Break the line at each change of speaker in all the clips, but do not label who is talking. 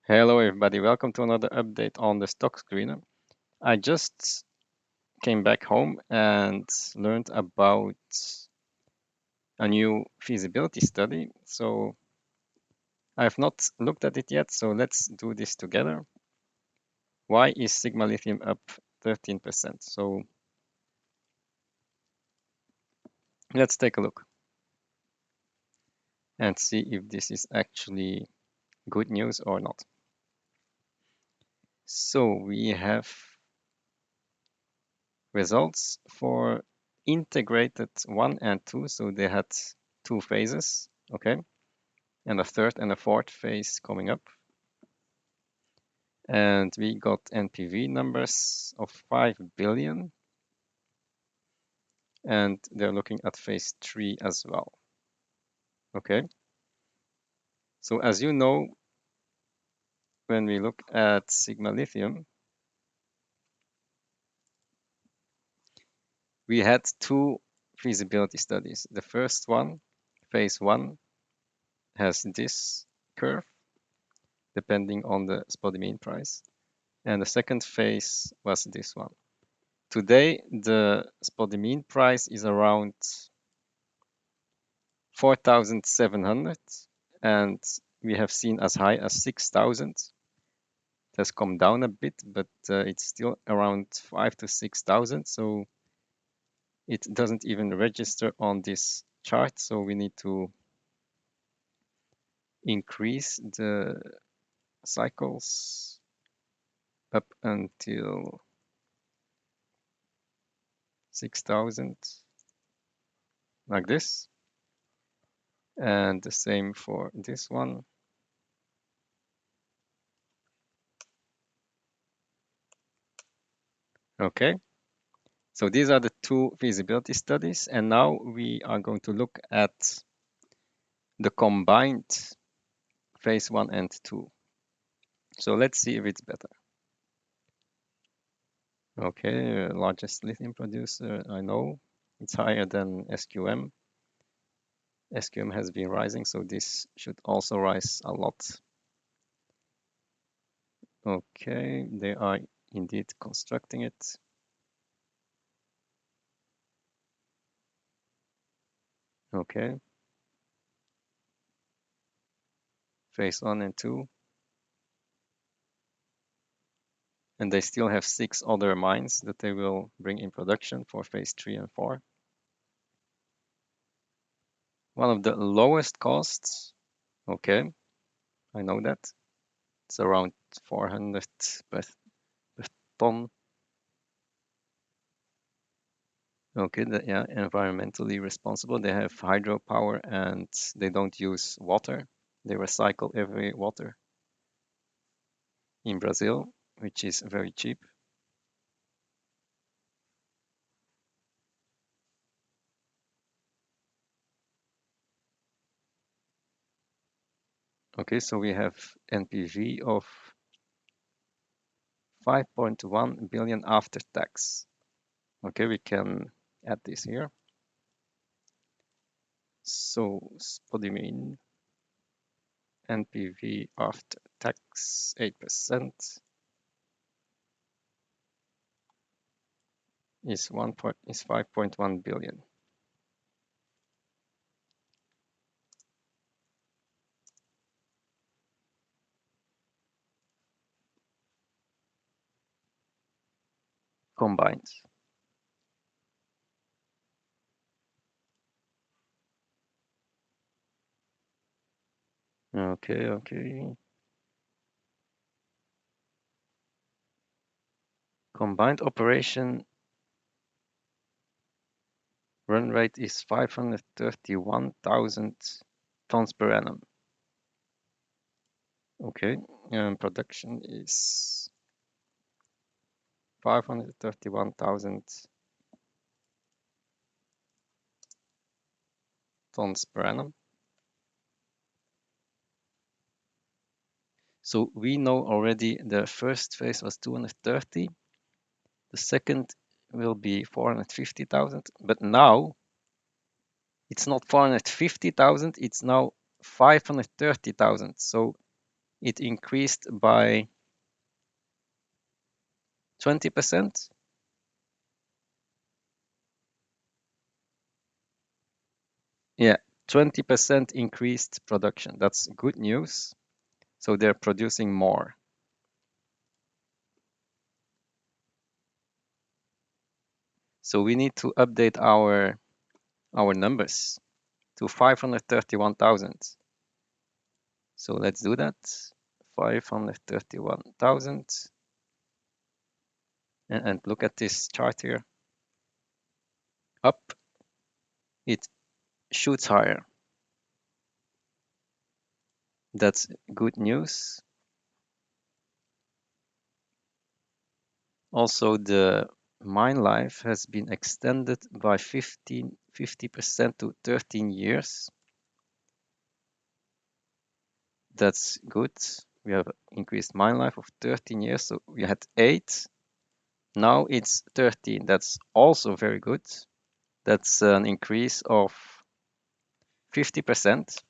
Hello everybody, welcome to another update on the stock screener. I just came back home and learned about a new feasibility study. So I've not looked at it yet, so let's do this together. Why is Sigma Lithium up 13%? So let's take a look and see if this is actually good news or not. So we have results for integrated 1 and 2, so they had 2 phases, okay, and a third and a fourth phase coming up. And we got NPV numbers of 5 billion, and they're looking at phase 3 as well, okay. So as you know, when we look at Sigma Lithium, we had 2 feasibility studies. The first one, phase 1, has this curve depending on the spodumene price, and the second phase was this one. Today the spodumene price is around 4,700, and we have seen as high as 6,000. It has come down a bit, but it's still around 5 to 6,000, so it doesn't even register on this chart, so we need to increase the cycles up until 6,000, like this, and the same for this one. Okay, so these are the 2 feasibility studies, and now we are going to look at the combined phase 1 and 2. So let's see if it's better. Okay, largest lithium producer, I know. It's higher than SQM. SQM has been rising, so this should also rise a lot. Okay, they are indeed constructing it. Okay. Phase 1 and 2. And they still have 6 other mines that they will bring in production for phase 3 and 4. One of the lowest costs, okay, I know that. It's around 400 per ton. Okay, yeah, environmentally responsible. They have hydropower and they don't use water. They recycle every water in Brazil, which is very cheap. Okay, so we have NPV of 5.1 billion after tax. Okay, we can add this here. So spodumene NPV after tax 8% is 5.1 billion. Combined. Okay. Combined operation run rate is 531,000 tons per annum. Okay, production is 531,000 tons per annum. So we know already the first phase was 230. The second will be 450,000, but now it's not 450,000, it's now 530,000. So it increased by 20%. Yeah, 20% increased production. That's good news. So they're producing more. So we need to update our numbers to 531,000. So let's do that. 531,000. And look at this chart here. Up, it shoots higher. That's good news. Also, the mine life has been extended by 50% to 13 years. That's good. We have increased mine life of 13 years. So we had 8. Now it's 13. That's also very good. That's an increase of 50%.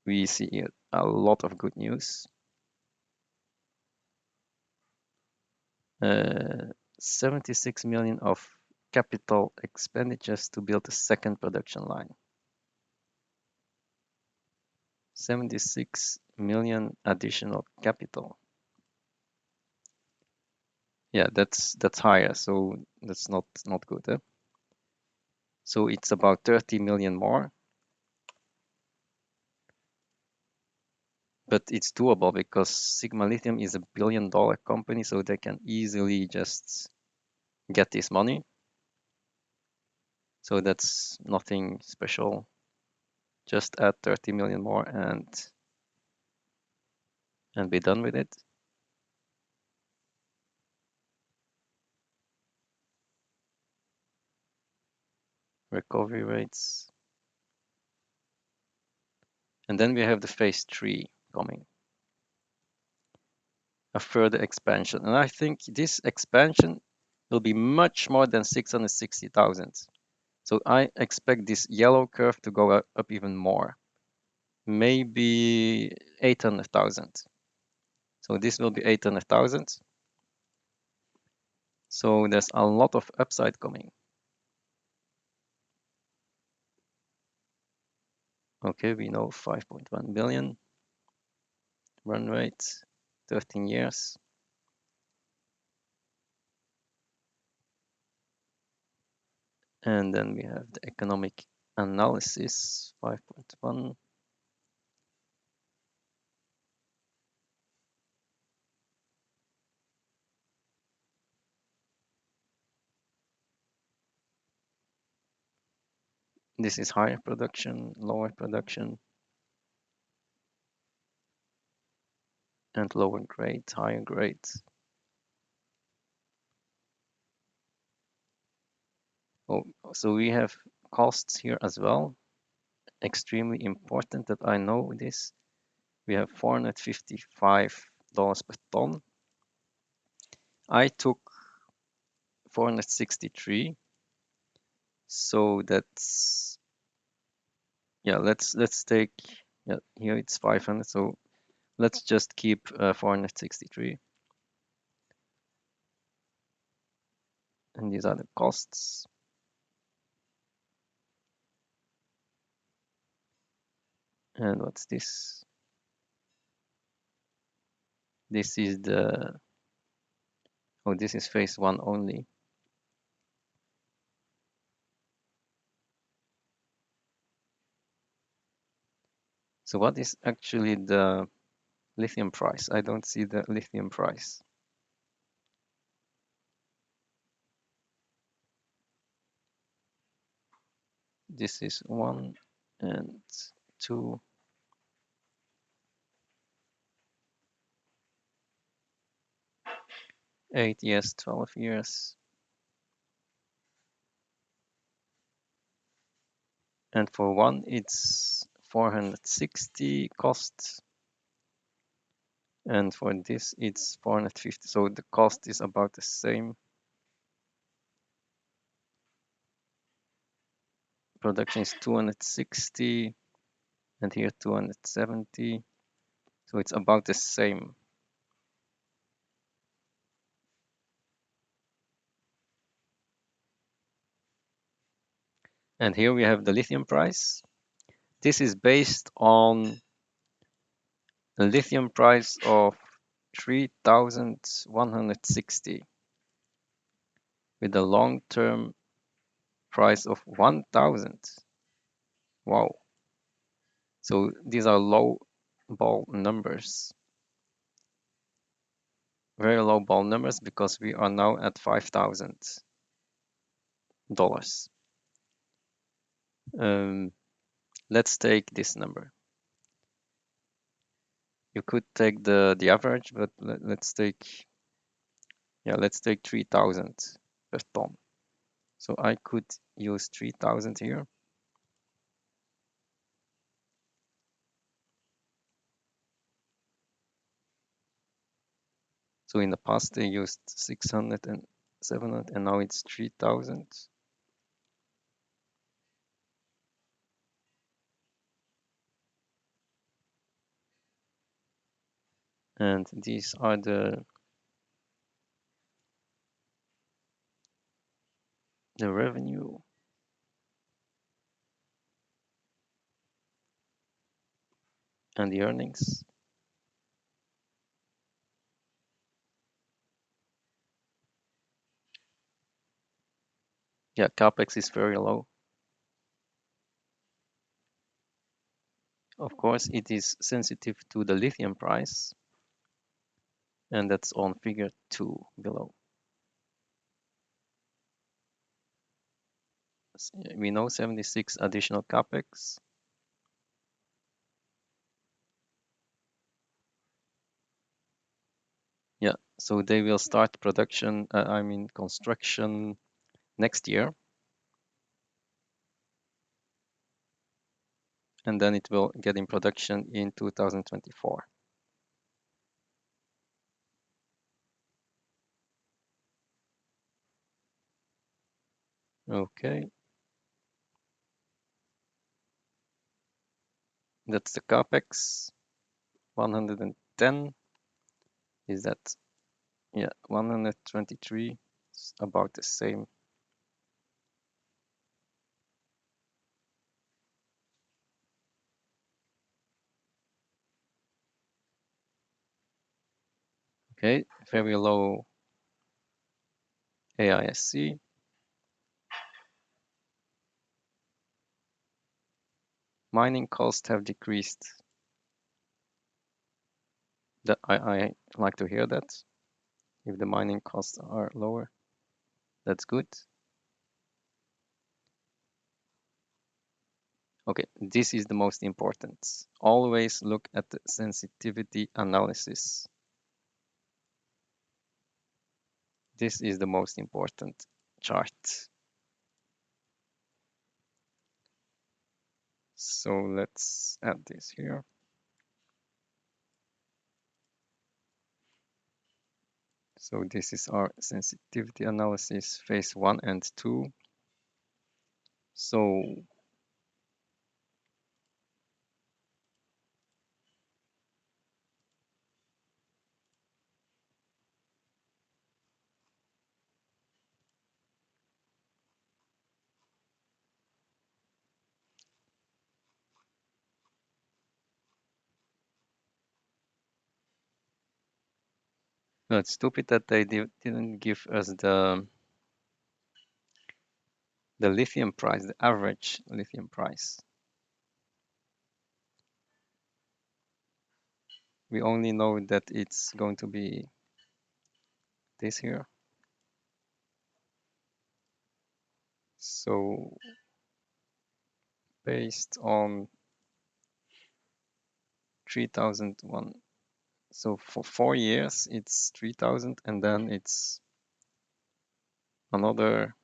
We see here a lot of good news. 76 million of capital expenditures to build a second production line. 76 million additional capital. Yeah, that's higher, so that's not good. Eh? So it's about 30 million more. But it's doable because Sigma Lithium is a billion-dollar company, so they can easily just get this money. So that's nothing special. Just add 30 million more and be done with it. Recovery rates. And then we have the phase 3 coming. A further expansion. And I think this expansion will be much more than 660,000. So I expect this yellow curve to go up even more. Maybe 800,000. So this will be 800,000. So there's a lot of upside coming. Okay, we know 5.1 billion run rate, 13 years. And then we have the economic analysis, 5.1. This is higher production, lower production, and lower grade, higher grade. Oh, so we have costs here as well. Extremely important that I know this. We have $455 per ton. I took 463. So that's, yeah, let's take, yeah, here it's 500. So let's just keep 463. And these are the costs. And what's this? This is the, oh, this is phase 1 only. So what is actually the lithium price? I don't see the lithium price. This is 1 and 2. 8 years, 12 years. And for 1, it's 460 cost. And for this, it's 450. So the cost is about the same. Production is 260, and here 270. So it's about the same. And here we have the lithium price. This is based on a lithium price of 3,160 with a long-term price of 1,000. Wow. So these are low ball numbers. Very low ball numbers because we are now at $5,000. Let's take this number. You could take the average, but let's take 3,000 per ton. So I could use 3,000 here. So in the past they used 600 and 700, and now it's 3,000. And these are the revenue. And the earnings. Yeah, capex is very low. Of course, it is sensitive to the lithium price, and that's on figure 2 below. We know 76 additional capex. Yeah, so they will start production, construction next year. And then it will get in production in 2024. Okay. That's the capex. 110 is that? Yeah, 123 is about the same. Okay, very low AISC. Mining costs have decreased. That I like to hear that. If the mining costs are lower, that's good. Okay, this is the most important. Always look at the sensitivity analysis. This is the most important chart. So let's add this here. So this is our sensitivity analysis, phase 1 and 2. So no, it's stupid that they didn't give us the lithium price, the average lithium price. We only know that it's going to be this here. So based on 3,001. So for 4 years, it's 3,000, and then it's another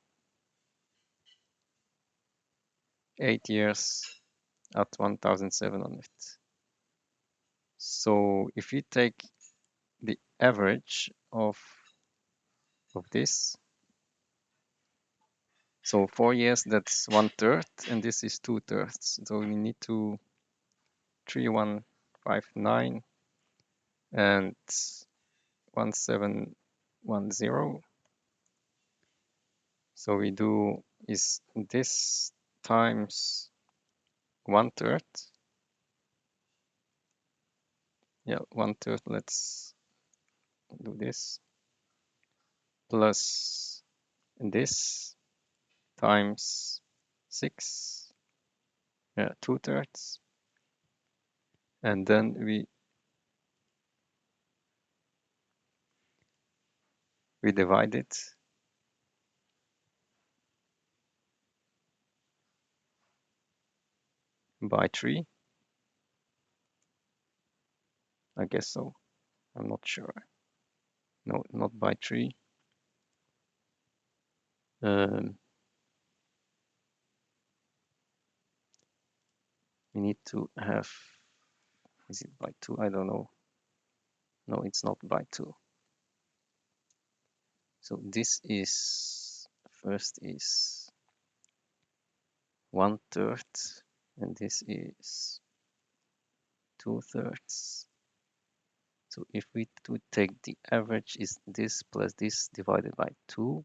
8 years at 1,700. So if you take the average of this, so 4 years, that's 1/3, and this is 2/3. So we need to 3,159 and 1710. So we do is this times 1/3. Yeah, 1/3. Let's do this plus this times 6. Yeah, 2/3. And then we divide it by 3. I guess so. I'm not sure. No, not by 3. We need to have, is it by 2? I don't know. No, it's not by 2. So this is, first is 1/3, and this is 2/3. So if we to take the average is this plus this divided by 2,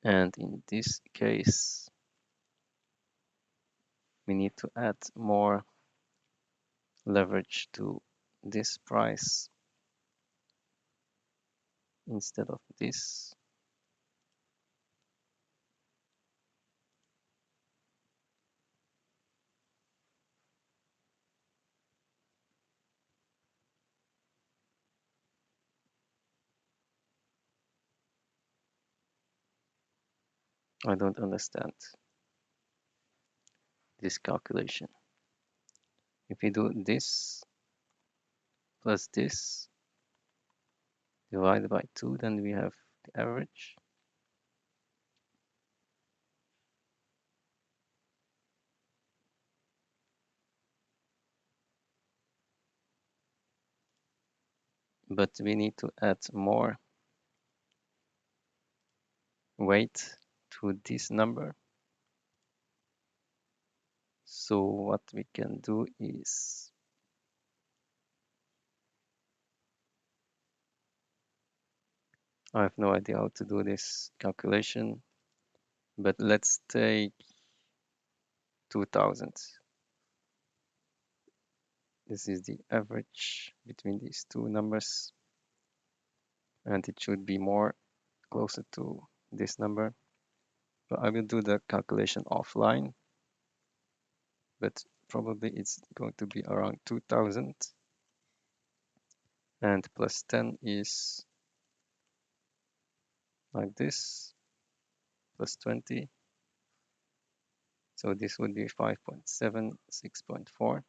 and in this case we need to add more leverage to this price instead of this. I don't understand this calculation. If we do this plus this divided by 2, then we have the average. But we need to add more weight to this number. So what we can do is I have no idea how to do this calculation, but let's take 2000. This is the average between these two numbers, and it should be more closer to this number. But I will do the calculation offline, but probably it's going to be around 2000, and plus 10 is like this, plus 20. So this would be 5.7, 6.4.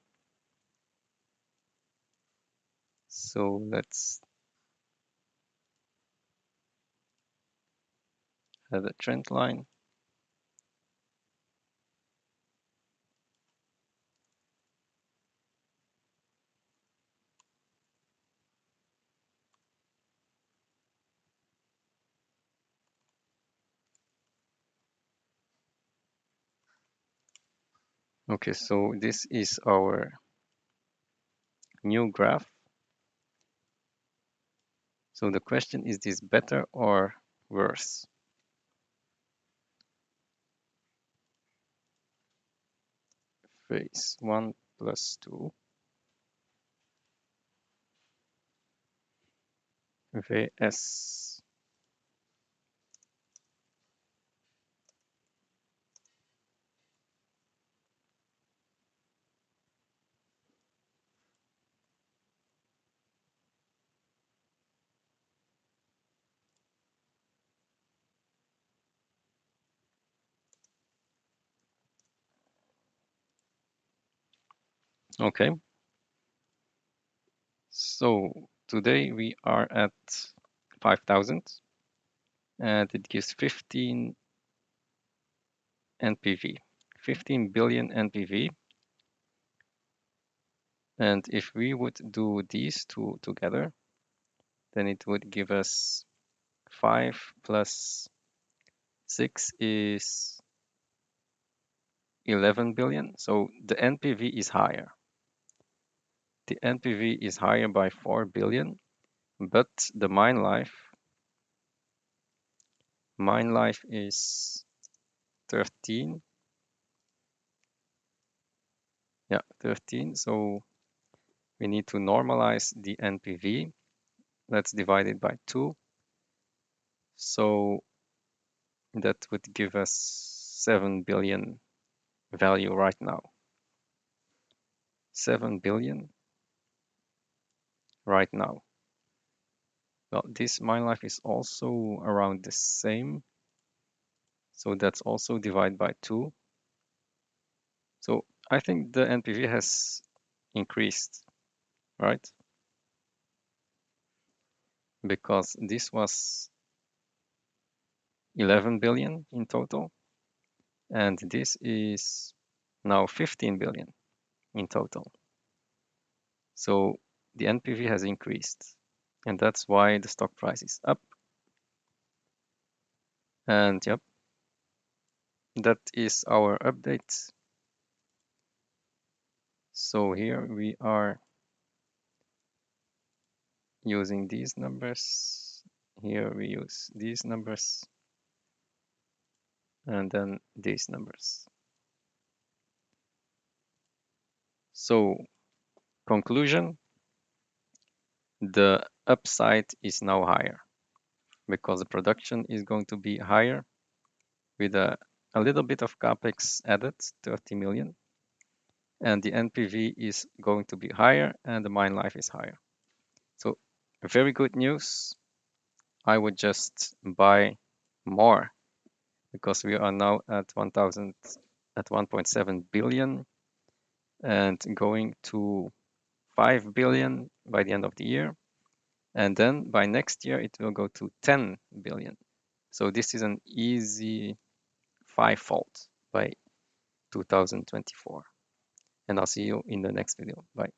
So let's have a trend line. Okay, so this is our new graph. So the question, is this better or worse? Phase 1 plus 2 VS. Okay, so today we are at 5,000, and it gives 15 NPV, 15 billion NPV. And if we would do these two together, then it would give us 5 plus 6 is 11 billion. So the NPV is higher. the NPV is higher by 4 billion, but the mine life is 13. Yeah, 13. So we need to normalize the NPV. Let's divide it by 2. So that would give us 7 billion value right now. 7 billion right now. Well, this mine life is also around the same. So that's also divided by 2. So I think the NPV has increased, right? Because this was 11 billion in total, and this is now 15 billion in total. So the NPV has increased, and that's why the stock price is up. And yep, that is our update. So here we are using these numbers. Here we use these numbers, and then these numbers. So conclusion, the upside is now higher because the production is going to be higher with a little bit of capex added, 30 million, and the NPV is going to be higher and the mine life is higher. So very good news. I would just buy more because we are now at 1.7 billion and going to 5 billion by the end of the year. And then by next year, it will go to 10 billion. So this is an easy fivefold by 2024. And I'll see you in the next video. Bye.